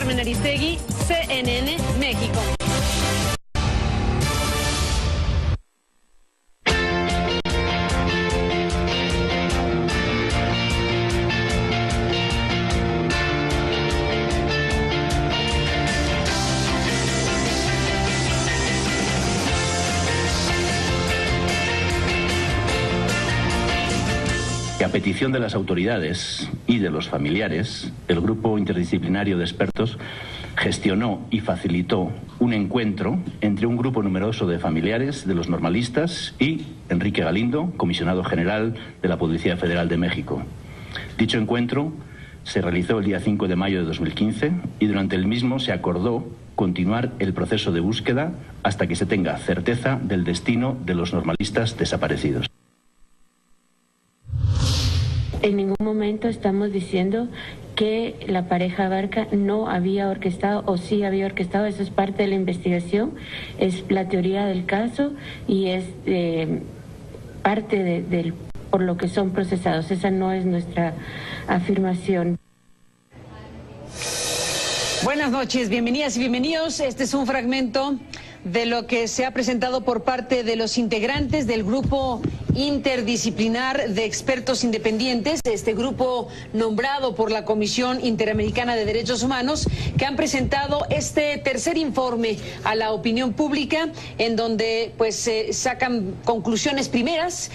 Carmen Aristegui, CNN, México. A petición de las autoridades y de los familiares, el grupo interdisciplinario de expertos gestionó y facilitó un encuentro entre un grupo numeroso de familiares de los normalistas y Enrique Galindo, comisionado general de la Policía Federal de México. Dicho encuentro se realizó el día 5 de mayo de 2015 y durante el mismo se acordó continuar el proceso de búsqueda hasta que se tenga certeza del destino de los normalistas desaparecidos. En ningún momento estamos diciendo que la pareja Abarca no había orquestado o sí había orquestado. Eso es parte de la investigación, es la teoría del caso y es parte por lo que son procesados. Esa no es nuestra afirmación. Buenas noches, bienvenidas y bienvenidos. Este es un fragmento de lo que se ha presentado por parte de los integrantes del grupo interdisciplinar de expertos independientes, este grupo nombrado por la Comisión Interamericana de Derechos Humanos, que han presentado este tercer informe a la opinión pública, en donde pues sacan conclusiones primeras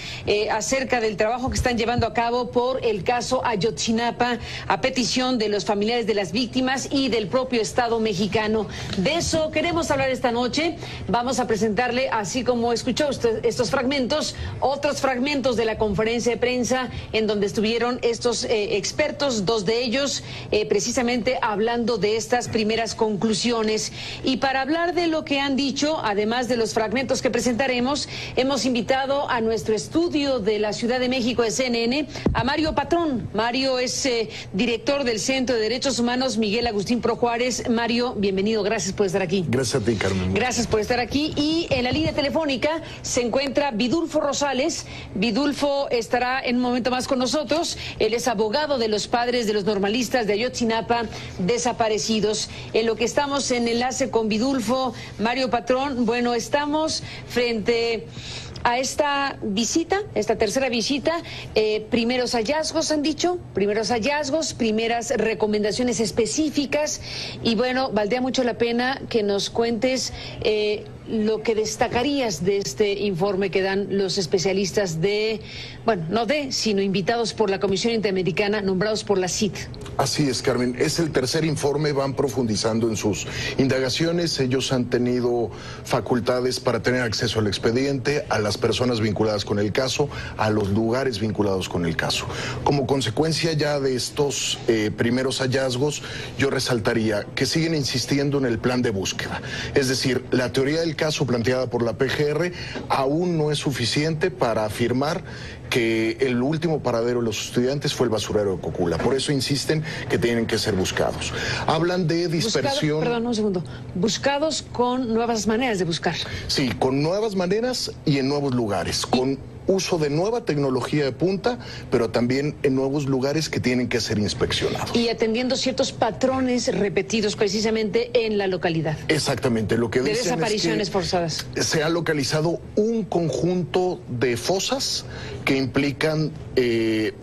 acerca del trabajo que están llevando a cabo por el caso Ayotzinapa, a petición de los familiares de las víctimas y del propio Estado mexicano. De eso queremos hablar esta noche. Vamos a presentarle, así como escuchó usted estos fragmentos, otros fragmentos de la conferencia de prensa en donde estuvieron estos expertos, dos de ellos precisamente hablando de estas primeras conclusiones. Y para hablar de lo que han dicho, además de los fragmentos que presentaremos, hemos invitado a nuestro estudio de la Ciudad de México de CNN a Mario Patrón. Mario es director del Centro de Derechos Humanos Miguel Agustín Pro Juárez. Mario, bienvenido, gracias por estar aquí. Gracias a ti, Carmen. Gracias por estar aquí. Y en la línea telefónica se encuentra Vidulfo Rosales. Vidulfo estará en un momento más con nosotros. Él es abogado de los padres de los normalistas de Ayotzinapa desaparecidos. En lo que estamos en enlace con Vidulfo, Mario Patrón, bueno, estamos frente a esta visita, esta tercera visita, primeros hallazgos han dicho, primeras recomendaciones específicas y bueno, valdría mucho la pena que nos cuentes lo que destacarías de este informe que dan los especialistas sino invitados por la Comisión Interamericana, nombrados por la CID. Así es, Carmen, es el tercer informe, van profundizando en sus indagaciones, ellos han tenido facultades para tener acceso al expediente, a las personas vinculadas con el caso, a los lugares vinculados con el caso. Como consecuencia ya de estos primeros hallazgos, yo resaltaría que siguen insistiendo en el plan de búsqueda, es decir, la teoría del caso planteada por la PGR aún no es suficiente para afirmar que el último paradero de los estudiantes fue el basurero de Cocula. Por eso insisten que tienen que ser buscados. Hablan de dispersión... Perdón, un segundo. Buscados con nuevas maneras de buscar. Sí, con nuevas maneras y en nuevos lugares, con uso de nueva tecnología de punta, pero también en nuevos lugares que tienen que ser inspeccionados. Y atendiendo ciertos patrones repetidos precisamente en la localidad. Exactamente, lo que dicen de desapariciones forzadas. Se ha localizado un conjunto de fosas que implican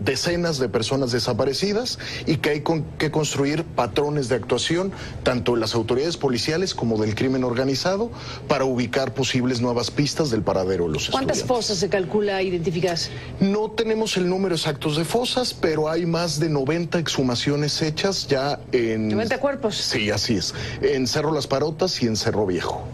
decenas de personas desaparecidas y que hay que construir patrones de actuación, tanto de las autoridades policiales como del crimen organizado, para ubicar posibles nuevas pistas del paradero de los estudiantes. ¿Cuántas fosas se calcula identificadas? No tenemos el número exacto de fosas, pero hay más de 90 exhumaciones hechas ya en... 90 cuerpos. Sí, así es. En Cerro Las Parotas y en Cerro Viejo.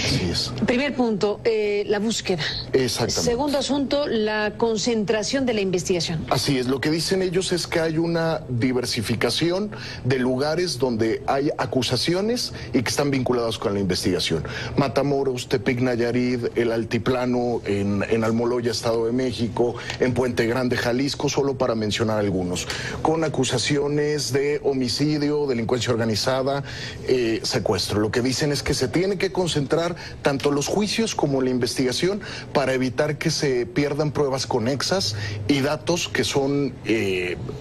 Así es. Primer punto, la búsqueda. Exactamente. Segundo asunto, la concentración de la investigación. Así es, lo que dicen ellos es que hay una diversificación de lugares donde hay acusaciones y que están vinculados con la investigación. Matamoros, Tepic Nayarit, el Altiplano en Almoloya, Estado de México, en Puente Grande, Jalisco, solo para mencionar algunos, con acusaciones de homicidio, delincuencia organizada, secuestro. Lo que dicen es que se tiene que concentrar tanto los juicios como la investigación para evitar que se pierdan pruebas conexas y datos datos que son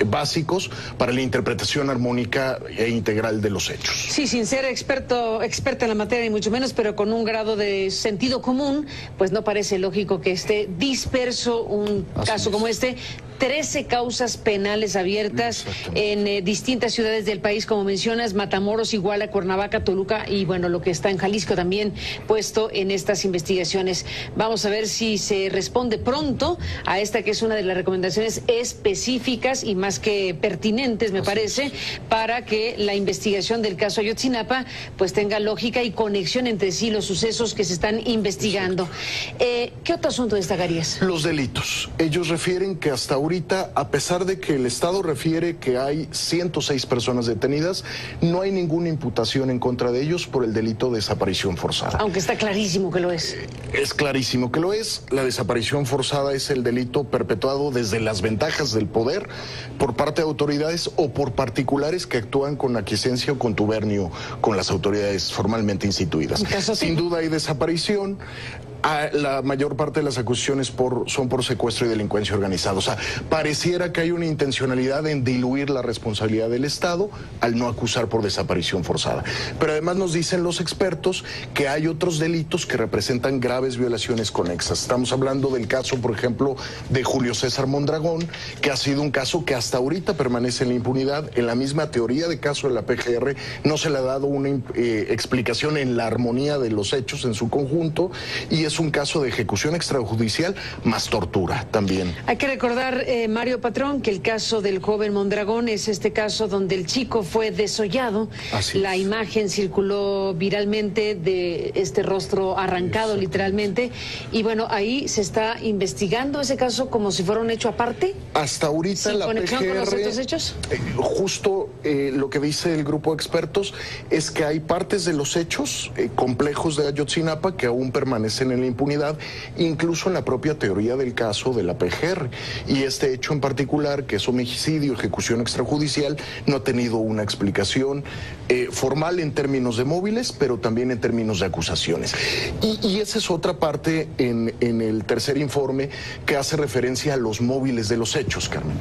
básicos para la interpretación armónica e integral de los hechos. Sí, sin ser experta en la materia ni mucho menos, pero con un grado de sentido común, pues no parece lógico que esté disperso un caso como este. 13 causas penales abiertas en distintas ciudades del país, como mencionas, Matamoros, Iguala, Cuernavaca, Toluca y bueno, lo que está en Jalisco también puesto en estas investigaciones. Vamos a ver si se responde pronto a esta que es una de las recomendaciones específicas y más que pertinentes, me parece, para que la investigación del caso Ayotzinapa pues tenga lógica y conexión entre sí los sucesos que se están investigando. ¿Qué otro asunto destacarías? Los delitos. Ellos refieren que hasta ahorita, a pesar de que el Estado refiere que hay 106 personas detenidas, no hay ninguna imputación en contra de ellos por el delito de desaparición forzada. Aunque está clarísimo que lo es. Es clarísimo que lo es. La desaparición forzada es el delito perpetuado desde las ventajas del poder por parte de autoridades o por particulares que actúan con aquiescencia o contubernio con las autoridades formalmente instituidas. Sin duda hay desaparición. La mayor parte de las acusaciones son por secuestro y delincuencia organizada. O sea, pareciera que hay una intencionalidad en diluir la responsabilidad del Estado al no acusar por desaparición forzada. Pero además nos dicen los expertos que hay otros delitos que representan graves violaciones conexas. Estamos hablando del caso, por ejemplo, de Julio César Mondragón, que ha sido un caso que hasta ahorita permanece en la impunidad. En la misma teoría de caso de la PGR no se le ha dado una explicación en la armonía de los hechos en su conjunto, y es un caso de ejecución extrajudicial más tortura también. Hay que recordar, Mario Patrón, que el caso del joven Mondragón es este caso donde el chico fue desollado. La imagen circuló viralmente de este rostro arrancado literalmente, y bueno, ahí se está investigando ese caso como si fuera un hecho aparte. Hasta ahorita la conexión PGR, con los otros hechos. Justo lo que dice el grupo de expertos es que hay partes de los hechos complejos de Ayotzinapa que aún permanecen en la impunidad, incluso en la propia teoría del caso de la PGR. Y este hecho en particular, que es homicidio, ejecución extrajudicial, no ha tenido una explicación formal en términos de móviles, pero también en términos de acusaciones. Y esa es otra parte en el tercer informe que hace referencia a los móviles de los hechos, Carmen.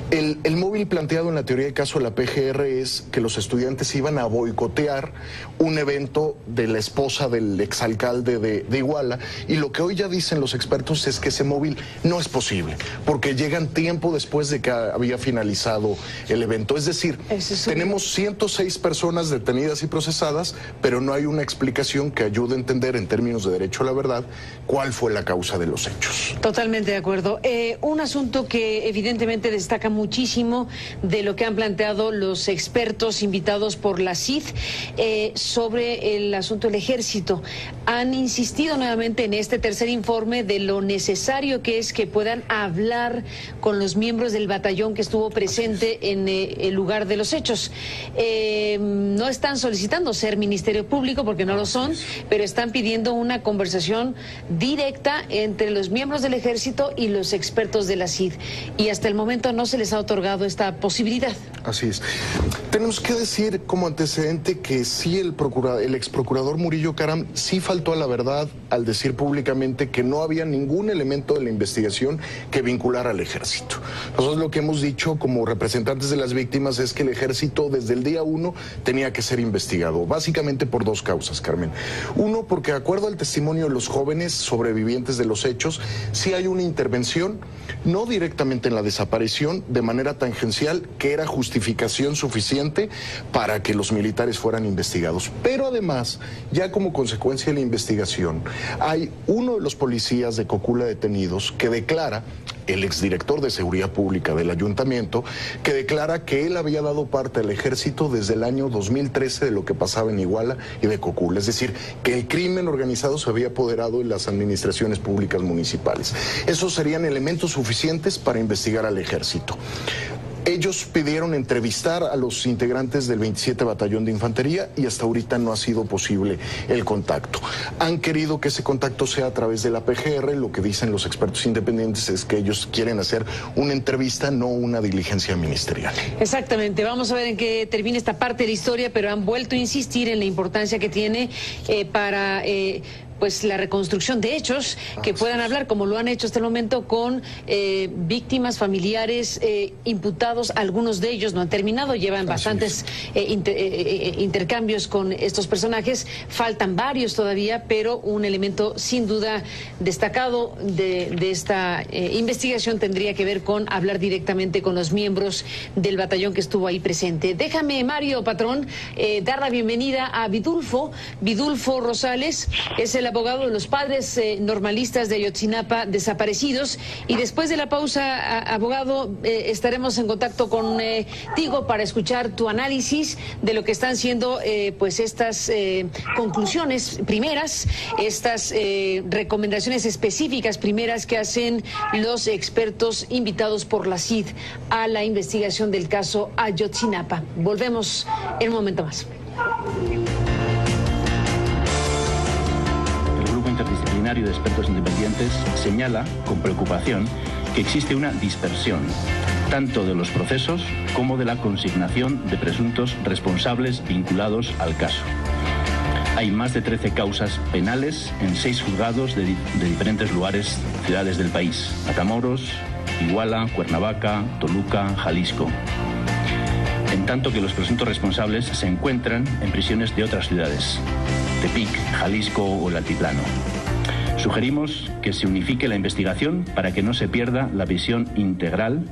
El móvil planteado en la teoría del caso de la PGR es que los estudiantes iban a boicotear un evento de la esposa del exalcalde de Iguala, y lo que hoy ya dicen los expertos es que ese móvil no es posible, porque llegan tiempo después de que había finalizado el evento. Es decir, tenemos 106 personas detenidas y procesadas, pero no hay una explicación que ayude a entender en términos de derecho a la verdad cuál fue la causa de los hechos. Totalmente de acuerdo. Un asunto que evidentemente destaca muchísimo de lo que han planteado los expertos invitados por la CID sobre el asunto del ejército. Han insistido nuevamente en este tercer informe de lo necesario que es que puedan hablar con los miembros del batallón que estuvo presente en el lugar de los hechos. No están solicitando ser Ministerio Público porque no lo son, pero están pidiendo una conversación directa entre los miembros del ejército y los expertos de la CID. Y hasta el momento no se les ha otorgado esta posibilidad. Así es. Tenemos que decir como antecedente que sí el ex procurador Murillo Karam sí faltó a la verdad al decir públicamente que no había ningún elemento de la investigación que vinculara al ejército. Nosotros lo que hemos dicho como representantes de las víctimas es que el ejército desde el día 1 tenía que ser investigado, básicamente por dos causas, Carmen. Uno, porque de acuerdo al testimonio de los jóvenes sobrevivientes de los hechos, sí hay una intervención, no directamente en la desaparición, de manera tangencial, que era justificación suficiente para que los militares fueran investigados. Pero además, ya como consecuencia de la investigación, hay uno de los policías de Cocula detenidos que declara, el exdirector de Seguridad Pública del Ayuntamiento, que declara que él había dado parte al ejército desde el año 2013 de lo que pasaba en Iguala y de Cocula. Es decir, que el crimen organizado se había apoderado en las administraciones públicas municipales. Esos serían elementos suficientes para investigar al ejército. Ellos pidieron entrevistar a los integrantes del 27 Batallón de Infantería y hasta ahorita no ha sido posible el contacto. Han querido que ese contacto sea a través de la PGR. Lo que dicen los expertos independientes es que ellos quieren hacer una entrevista, no una diligencia ministerial. Exactamente. Vamos a ver en qué termina esta parte de la historia, pero han vuelto a insistir en la importancia que tiene para pues la reconstrucción de hechos que puedan hablar, como lo han hecho hasta el momento, con víctimas, familiares, imputados. Algunos de ellos no han terminado, llevan bastantes intercambios con estos personajes. Faltan varios todavía, pero un elemento sin duda destacado de esta investigación tendría que ver con hablar directamente con los miembros del batallón que estuvo ahí presente. Déjame, Mario Patrón, dar la bienvenida a Vidulfo Rosales. Es el abogado de los padres normalistas de Ayotzinapa desaparecidos. Y después de la pausa, abogado, estaremos en contacto contigo para escuchar tu análisis de lo que están siendo pues estas conclusiones primeras, estas recomendaciones específicas primeras que hacen los expertos invitados por la CID a la investigación del caso Ayotzinapa. Volvemos en un momento más. El Grupo Interdisciplinario de Expertos Independientes señala con preocupación que existe una dispersión tanto de los procesos como de la consignación de presuntos responsables vinculados al caso. Hay más de 13 causas penales en 6 juzgados de diferentes lugares, ciudades del país: Matamoros, Iguala, Cuernavaca, Toluca, Jalisco. En tanto que los presuntos responsables se encuentran en prisiones de otras ciudades, Tepic, Jalisco o el Altiplano. Sugerimos que se unifique la investigación para que no se pierda la visión integral .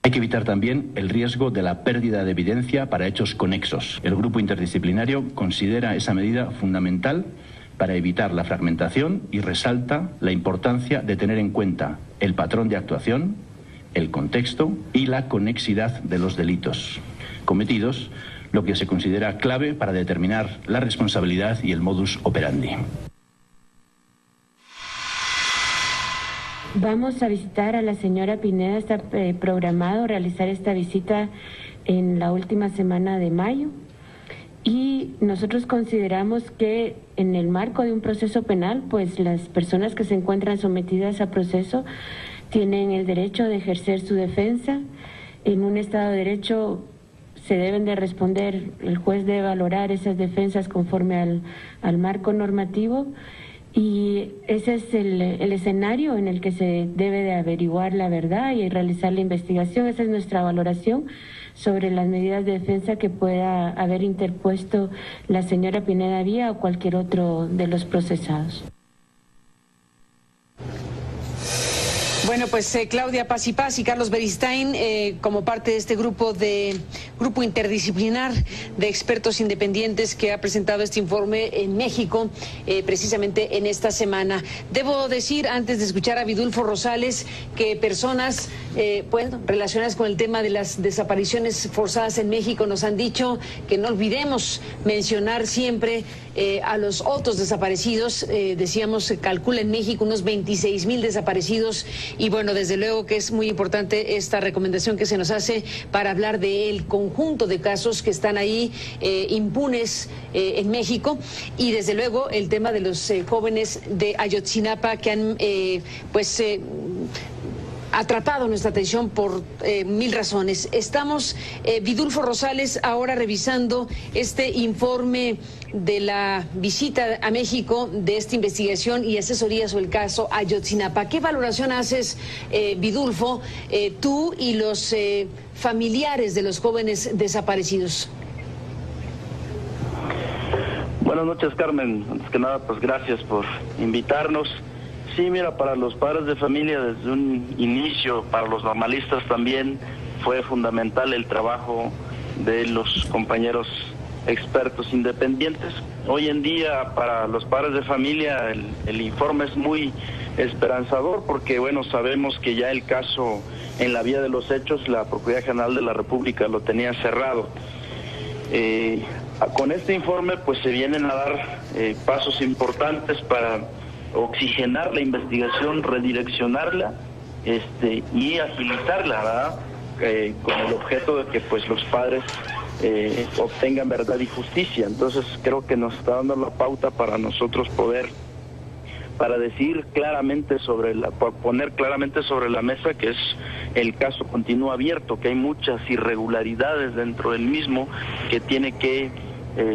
Hay que evitar también el riesgo de la pérdida de evidencia para hechos conexos. El grupo interdisciplinario considera esa medida fundamental para evitar la fragmentación y resalta la importancia de tener en cuenta el patrón de actuación, el contexto y la conexidad de los delitos cometidos, lo que se considera clave para determinar la responsabilidad y el modus operandi. Vamos a visitar a la señora Pineda. Está programado realizar esta visita en la última semana de mayo, y nosotros consideramos que en el marco de un proceso penal, pues las personas que se encuentran sometidas a proceso tienen el derecho de ejercer su defensa. En un Estado de Derecho se deben de responder, el juez debe valorar esas defensas conforme al marco normativo. Y ese es el escenario en el que se debe de averiguar la verdad y realizar la investigación. Esa es nuestra valoración sobre las medidas de defensa que pueda haber interpuesto la señora Pineda Vía o cualquier otro de los procesados. Bueno, pues Claudia Paz y Carlos Beristain, como parte de este grupo interdisciplinar de expertos independientes que ha presentado este informe en México, precisamente en esta semana. Debo decir, antes de escuchar a Vidulfo Rosales, que personas relacionadas con el tema de las desapariciones forzadas en México nos han dicho que no olvidemos mencionar siempre a los otros desaparecidos. Decíamos, se calcula en México unos 26,000 desaparecidos. Y bueno, desde luego que es muy importante esta recomendación que se nos hace para hablar del conjunto de casos que están ahí impunes en México, y desde luego el tema de los jóvenes de Ayotzinapa que han atrapado nuestra atención por 1000 razones. Estamos, Vidulfo Rosales, ahora revisando este informe de la visita a México de esta investigación y asesoría sobre el caso Ayotzinapa. ¿Qué valoración haces, Vidulfo, tú y los familiares de los jóvenes desaparecidos? Buenas noches, Carmen. Antes que nada, pues gracias por invitarnos. Sí, mira, para los padres de familia desde un inicio, para los normalistas también, fue fundamental el trabajo de los compañeros expertos independientes. Hoy en día, para los padres de familia, el informe es muy esperanzador porque, bueno, sabemos que ya el caso en la vía de los hechos, la Procuraduría General de la República lo tenía cerrado. Con este informe, pues se vienen a dar pasos importantes para oxigenar la investigación, redireccionarla y agilizarla, ¿verdad? Con el objeto de que pues los padres obtengan verdad y justicia. Entonces creo que nos está dando la pauta para nosotros para decir claramente poner claramente sobre la mesa que es el caso continúa abierto, que hay muchas irregularidades dentro del mismo, que tiene que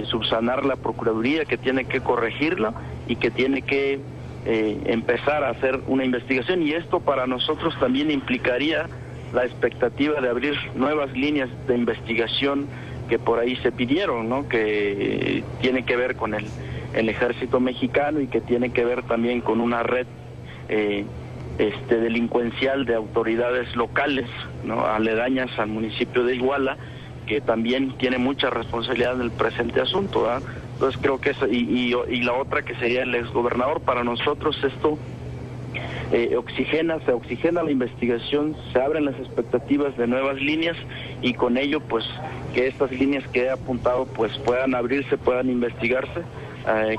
subsanar la Procuraduría, que tiene que corregirla y que tiene que empezar a hacer una investigación. Y esto para nosotros también implicaría la expectativa de abrir nuevas líneas de investigación que por ahí se pidieron, ¿no? Que tiene que ver con el ejército mexicano y que tiene que ver también con una red delincuencial de autoridades locales, ¿no? Aledañas al municipio de Iguala, que también tiene mucha responsabilidad en el presente asunto, ¿verdad? Entonces creo que eso, y la otra que sería el exgobernador, para nosotros esto se oxigena la investigación, se abren las expectativas de nuevas líneas y con ello pues que estas líneas que he apuntado pues puedan abrirse, puedan investigarse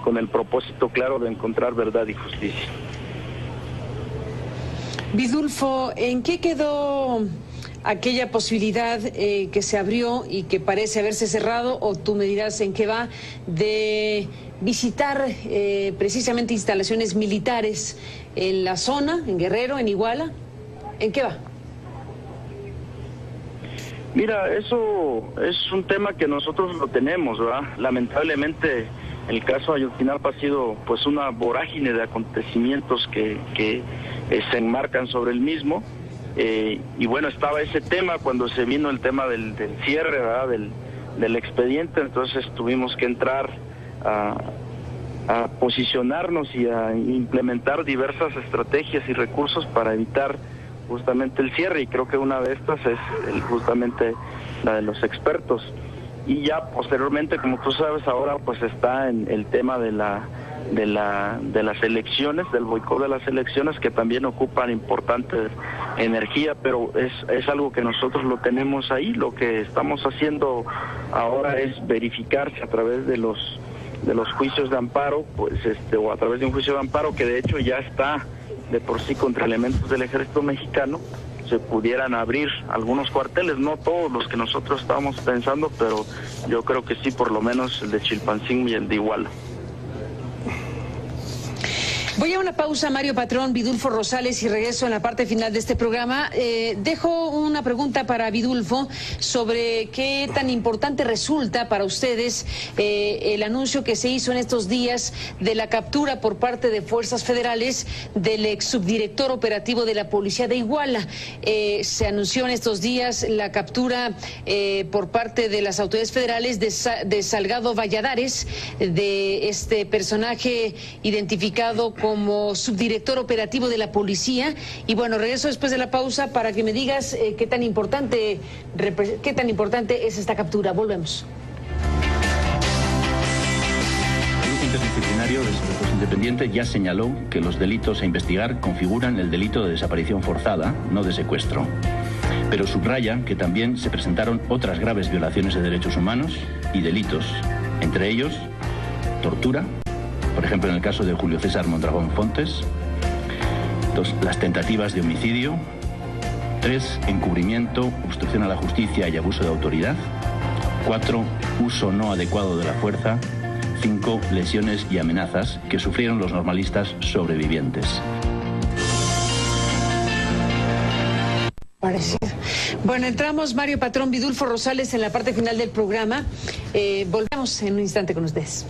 con el propósito claro de encontrar verdad y justicia. Vidulfo, ¿en qué quedó aquella posibilidad que se abrió y que parece haberse cerrado, o tú me dirás en qué va, de visitar precisamente instalaciones militares en la zona, en Guerrero, en Iguala? ¿En qué va? Mira, eso es un tema que nosotros lo tenemos, ¿verdad? Lamentablemente el caso Ayotzinapa ha sido pues una vorágine de acontecimientos que se enmarcan sobre el mismo. Y bueno, estaba ese tema cuando se vino el tema del cierre, ¿verdad? Del expediente, entonces tuvimos que entrar a posicionarnos y a implementar diversas estrategias y recursos para evitar justamente el cierre, y creo que una de estas es justamente la de los expertos. Y ya posteriormente, como tú sabes, ahora pues está en el tema de las elecciones, del boicot de las elecciones, que también ocupan importante energía, pero es algo que nosotros lo tenemos ahí. Lo que estamos haciendo ahora es verificar si a través de los juicios de amparo, pues o a través de un juicio de amparo que de hecho ya está de por sí contra elementos del ejército mexicano, se pudieran abrir algunos cuarteles, no todos los que nosotros estábamos pensando, pero yo creo que sí, por lo menos el de Chilpancingo y el de Iguala. Voy a una pausa, Mario Patrón, Vidulfo Rosales, y regreso en la parte final de este programa. Dejo una pregunta para Vidulfo sobre qué tan importante resulta para ustedes el anuncio que se hizo en estos días de la captura por parte de fuerzas federales del ex subdirector operativo de la policía de Iguala. Se anunció en estos días la captura por parte de las autoridades federales de Salgado Valladares, de este personaje identificado como subdirector operativo de la policía. Y bueno, regreso después de la pausa para que me digas qué tan importante es esta captura. Volvemos. El Grupo Interdisciplinario de Expertos Independiente ya señaló que los delitos a investigar configuran el delito de desaparición forzada, no de secuestro. Pero subraya que también se presentaron otras graves violaciones de derechos humanos y delitos, entre ellos tortura, por ejemplo en el caso de Julio César Mondragón Fontes. 2, las tentativas de homicidio. 3, encubrimiento, obstrucción a la justicia y abuso de autoridad. 4, uso no adecuado de la fuerza. 5, lesiones y amenazas que sufrieron los normalistas sobrevivientes. Bueno, entramos, Mario Patrón, Vidulfo Rosales, en la parte final del programa. Volvemos en un instante con ustedes.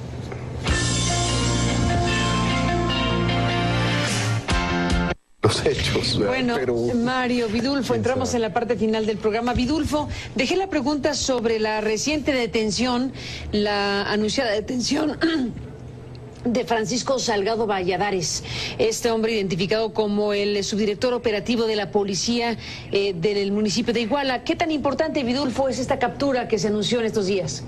Los hechos. Bueno, pero... Mario, Vidulfo, entramos en la parte final del programa. Vidulfo, dejé la pregunta sobre la reciente detención, la anunciada detención de Francisco Salgado Valladares, este hombre identificado como el subdirector operativo de la policía del municipio de Iguala. ¿Qué tan importante, Vidulfo, es esta captura que se anunció en estos días?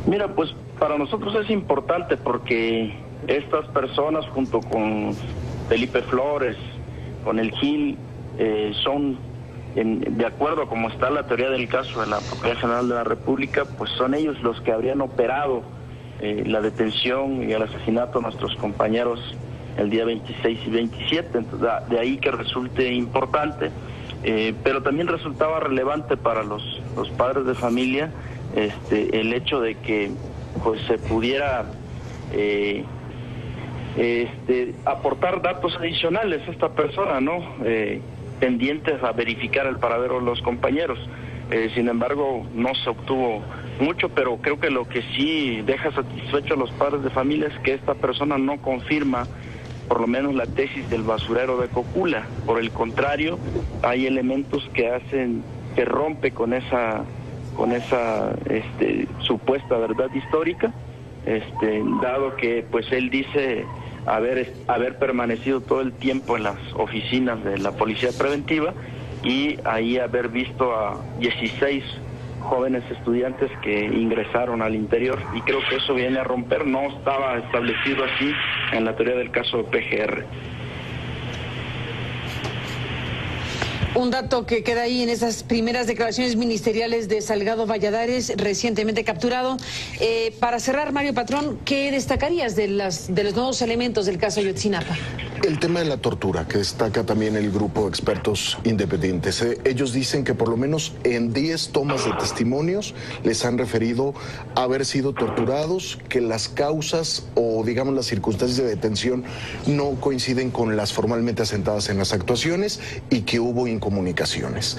Mira, pues para nosotros es importante porque estas personas, junto con Felipe Flores, con el Gil, son, de acuerdo a cómo está la teoría del caso de la Procuraduría General de la República, pues son ellos los que habrían operado la detención y el asesinato de nuestros compañeros el día 26 y 27, entonces de ahí que resulte importante, pero también resultaba relevante para los padres de familia el hecho de que pues se pudiera aportar datos adicionales a esta persona, ¿no? Pendientes a verificar el paradero de los compañeros. Sin embargo, no se obtuvo mucho, pero creo que lo que sí deja satisfecho a los padres de familia es que esta persona no confirma por lo menos la tesis del basurero de Cocula. Por el contrario, hay elementos que rompe con esa supuesta verdad histórica, dado que pues él dice haber permanecido todo el tiempo en las oficinas de la policía preventiva y ahí haber visto a 16 jóvenes estudiantes que ingresaron al interior, y creo que eso viene a romper, no estaba establecido así en la teoría del caso de PGR. Un dato que queda ahí en esas primeras declaraciones ministeriales de Salgado Valladares, recientemente capturado. Para cerrar, Mario Patrón, ¿qué destacarías de los nuevos elementos del caso Ayotzinapa? El tema de la tortura, que destaca también el grupo de expertos independientes. Ellos dicen que por lo menos en 10 tomas de testimonios les han referido haber sido torturados, que las causas o digamos las circunstancias de detención no coinciden con las formalmente asentadas en las actuaciones y que hubo incomunicaciones.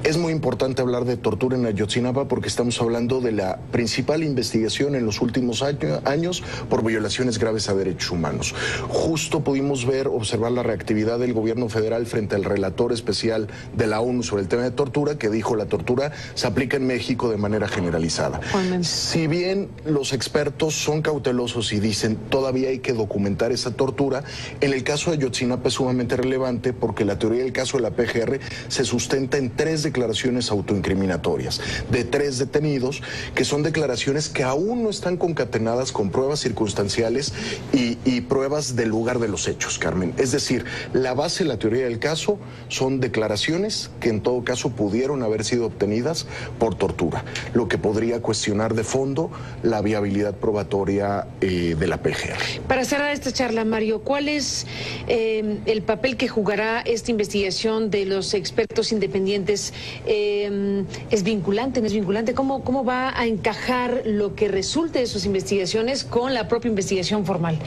Es muy importante hablar de tortura en Ayotzinapa porque estamos hablando de la principal investigación en los últimos años por violaciones graves a derechos humanos. Justo pudimos observar la reactividad del gobierno federal frente al relator especial de la ONU sobre el tema de tortura, que dijo la tortura se aplica en México de manera generalizada. Si bien los expertos son cautelosos y dicen todavía hay que documentar esa tortura, en el caso de Ayotzinapa es sumamente relevante porque la teoría del caso de la PGR se sustenta en 3 declaraciones autoincriminatorias de 3 detenidos, que son declaraciones que aún no están concatenadas con pruebas circunstanciales y pruebas del lugar de los hechos, Carmen. Es decir, la base de la teoría del caso son declaraciones que en todo caso pudieron haber sido obtenidas por tortura, lo que podría cuestionar de fondo la viabilidad probatoria de la PGR. Para cerrar esta charla, Mario, ¿cuál es el papel que jugará esta investigación de los expertos independientes? ¿Es vinculante, no es vinculante? ¿Cómo va a encajar lo que resulte de sus investigaciones con la propia investigación formal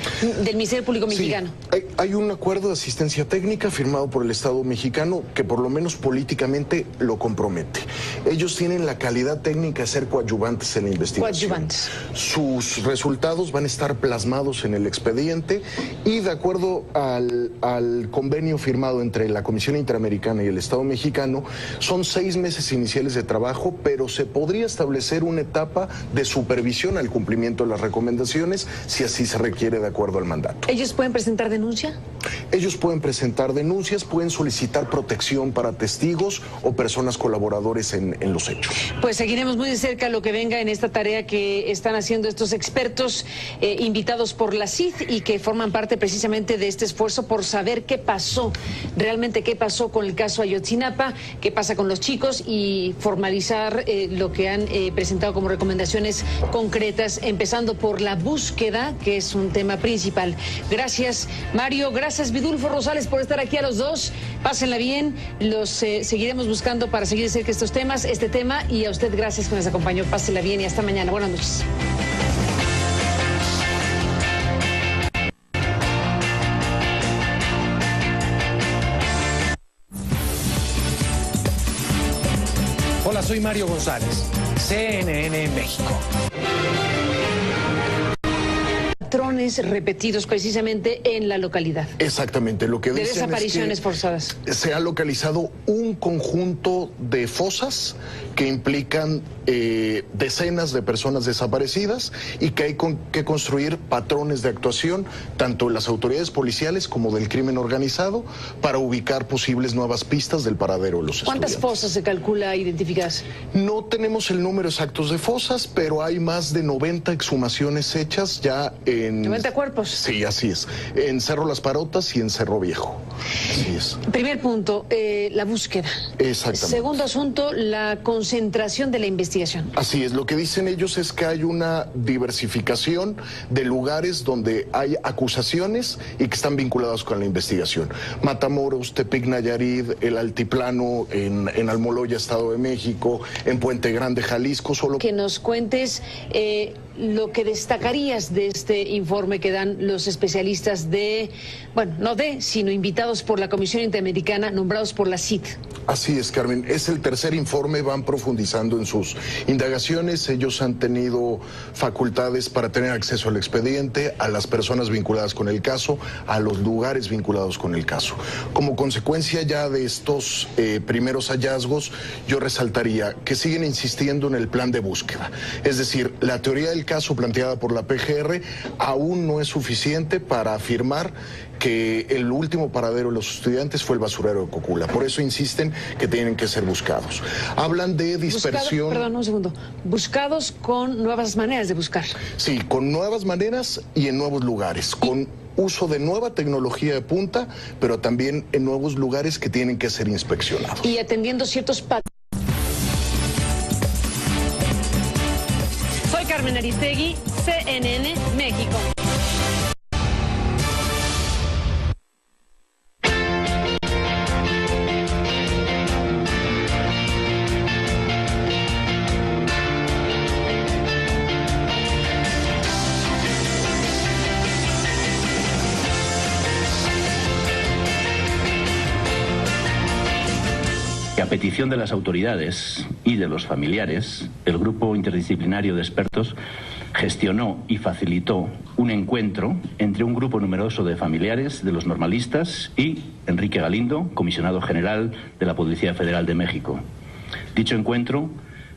del Ministerio Público Mexicano? Sí, hay un acuerdo de asistencia técnica firmado por el Estado mexicano que por lo menos políticamente lo compromete. Ellos tienen la calidad técnica de ser coadyuvantes en la investigación. Coadyuvantes. Sus resultados van a estar plasmados en el expediente y de acuerdo al convenio firmado entre la Comisión Interamericana y el Estado mexicano, son 6 meses iniciales de trabajo, pero se podría establecer una etapa de supervisión al cumplimiento de las recomendaciones si así se requiere de acuerdo al mandato. ¿Ellos pueden presentar denuncia? Ellos pueden presentar denuncias, pueden solicitar protección para testigos o personas colaboradores en los hechos. Pues seguiremos muy de cerca lo que venga en esta tarea que están haciendo estos expertos invitados por la CID y que forman parte precisamente de este esfuerzo por saber qué pasó, realmente qué pasó con el caso Ayotzinapa, qué pasa con los chicos y formalizar lo que han presentado como recomendaciones concretas, empezando por la búsqueda, que es un tema principal. Gracias, Mario. Gracias, Vidulfo Rosales, por estar aquí a los dos. Pásenla bien. Los seguiremos buscando para seguir de cerca estos temas, este tema. Y a usted, gracias que nos acompañó. Pásenla bien y hasta mañana. Buenas noches. Hola, soy Mario González, CNN México. Patrones repetidos precisamente en la localidad. Exactamente, lo que dicen de desapariciones es que forzadas. Se ha localizado un conjunto de fosas que implican decenas de personas desaparecidas y que hay que construir patrones de actuación tanto de las autoridades policiales como del crimen organizado para ubicar posibles nuevas pistas del paradero de los estudiantes. ¿Cuántas fosas se calcula identificadas? No tenemos el número exacto de fosas, pero hay más de 90 exhumaciones hechas ya en... 90 cuerpos. Sí, así es. En Cerro Las Parotas y en Cerro Viejo. Así es. Primer punto, la búsqueda. Exactamente. Segundo asunto, la concentración de la investigación. Así es. Lo que dicen ellos es que hay una diversificación de lugares donde hay acusaciones y que están vinculados con la investigación. Matamoros, Tepic, Nayarit, el Altiplano, en Almoloya, Estado de México, en Puente Grande, Jalisco. Solo que nos cuentes lo que destacarías de este informe que dan los especialistas sino invitados por la Comisión Interamericana, nombrados por la CID? Así es, Carmen. Es el tercer informe, van profundizando en sus indagaciones. Ellos han tenido facultades para tener acceso al expediente, a las personas vinculadas con el caso, a los lugares vinculados con el caso. Como consecuencia ya de estos primeros hallazgos, yo resaltaría que siguen insistiendo en el plan de búsqueda. Es decir, la teoría del caso planteada por la PGR aún no es suficiente para afirmar que el último paradero de los estudiantes fue el basurero de Cocula. Por eso insisten que tienen que ser buscados. Hablan de dispersión... Perdón, un segundo. Buscados con nuevas maneras de buscar. Sí, con nuevas maneras y en nuevos lugares, con uso de nueva tecnología de punta, pero también en nuevos lugares que tienen que ser inspeccionados. Y atendiendo ciertos patrones. Soy Carmen Aristegui, CNN, México. A petición de las autoridades y de los familiares, el grupo interdisciplinario de expertos gestionó y facilitó un encuentro entre un grupo numeroso de familiares de los normalistas y Enrique Galindo, comisionado general de la Policía Federal de México. Dicho encuentro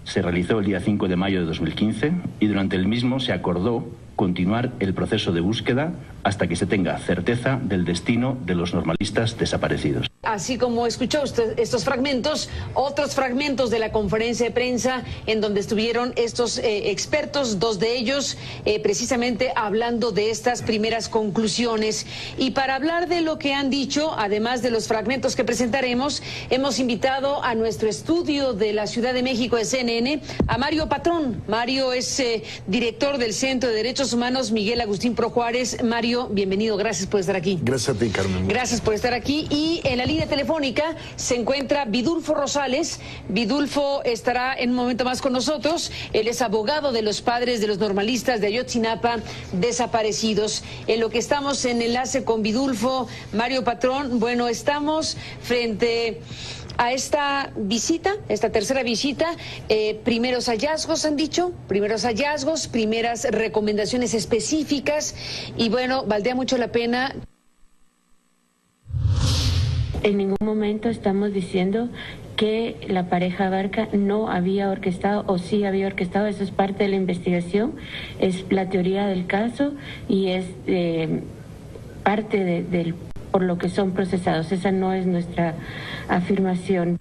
se realizó el día 5 de mayo de 2015 y durante el mismo se acordó continuar el proceso de búsqueda hasta que se tenga certeza del destino de los normalistas desaparecidos. Así como escuchó usted estos fragmentos, otros fragmentos de la conferencia de prensa en donde estuvieron estos expertos, dos de ellos precisamente hablando de estas primeras conclusiones. Y para hablar de lo que han dicho, además de los fragmentos que presentaremos, hemos invitado a nuestro estudio de la Ciudad de México de CNN a Mario Patrón. Mario es director del Centro de Derechos Humanos Miguel Agustín Pro Juárez. Mario, bienvenido, gracias por estar aquí. Gracias a ti, Carmen. Gracias por estar aquí. Y en la línea telefónica se encuentra Vidulfo Rosales. Vidulfo estará en un momento más con nosotros. Él es abogado de los padres de los normalistas de Ayotzinapa desaparecidos. En lo que estamos en enlace con Vidulfo, Mario Patrón, bueno, estamos frente a esta visita, esta tercera visita, primeros hallazgos han dicho, primeras recomendaciones específicas y bueno, valdría mucho la pena. En ningún momento estamos diciendo que la pareja Abarca no había orquestado o sí había orquestado. Eso es parte de la investigación, es la teoría del caso y es parte del por lo que son procesados. Esa no es nuestra afirmación.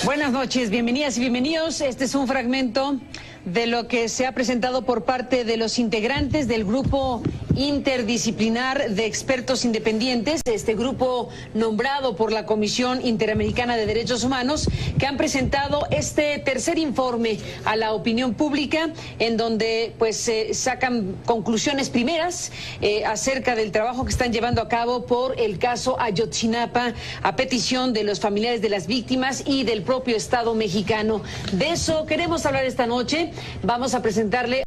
Buenas noches, bienvenidas y bienvenidos. Este es un fragmento de lo que se ha presentado por parte de los integrantes del grupo interdisciplinar de expertos independientes, este grupo nombrado por la Comisión Interamericana de Derechos Humanos, que han presentado este tercer informe a la opinión pública, en donde pues sacan conclusiones primeras acerca del trabajo que están llevando a cabo por el caso Ayotzinapa, a petición de los familiares de las víctimas y del propio Estado mexicano. De eso queremos hablar esta noche. Vamos a presentarle